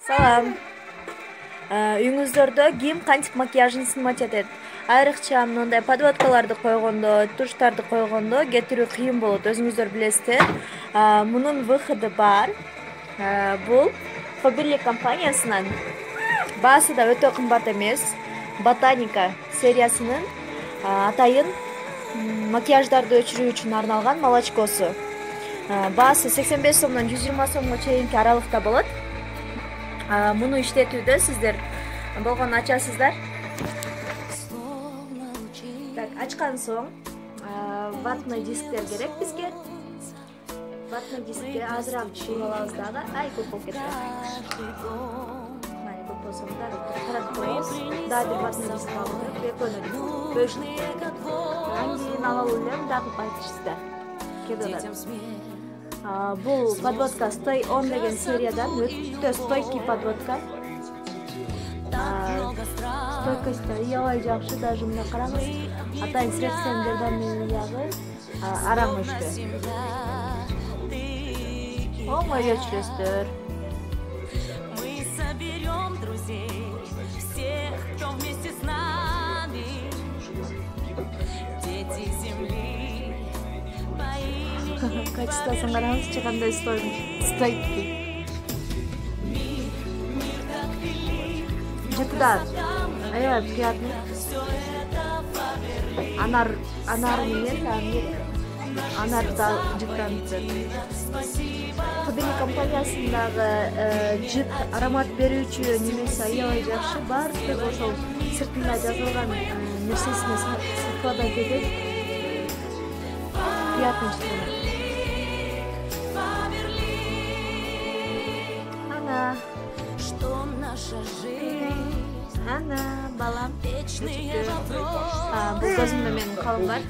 Салам. Үйүңүздөрдө ким кантип макияжын сынмат этет? Айрыкча мындай подводкаларды койгондо, туштарды койгондо кетирүү кыйын болот, өзүңүздөр билесиздер. Мунун выходу бар. Бул Faberlic компаниясынан баасы да өтө кымбат эмес. Ботаника сериясынын атайын макияждарды өчүрүү үчүн арналган молочкосу. Баасы 85 сомдон 120 сомго чейинки аралыкта болот. Муну иштетүүдө сиздер болгону ачасыздар. Так, ачкан соң ватный дисктер керек бизге. Ватный дискти азыраак түшүрүп алабыз дагы. Көп болуп кетти. Мына көп болсо дагы карап коебуз. Дагы бир ватный диск алып, экөөнү бөлүшүп. Хангисин ала алам дагы айтышты. Кеден. Бул подводка Stay On деген сериядан өтө стойкий подводка. Стойкость аябай жакшы, даже мына караңыз. Атайын средствонун жардамы ягы араң өчтү. Оңой өчүрөсүздөр. Мы соберем друзей, всех, кто вместе с нами. Дети земли, Качествосын караңызчы, кандай стойкий. Депутат, аябай приятный. Анар менен анарда жыктанып. Faberlic компаниясындагы жыт аромат берүүчү немеси аябай жакшы. Баардыгы ошол сыртында жазылган нерсесине совпадать этет. Приятный инструмент. что наша жизнь. Ана, балам. Вечные вопросы. Бул көзүмдө менин калым бар.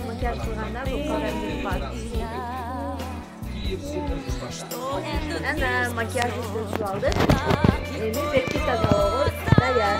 Макияж кылганда бул калым бар. Ана макияж түзүп алдык. Эми бетти тазалоого даяр.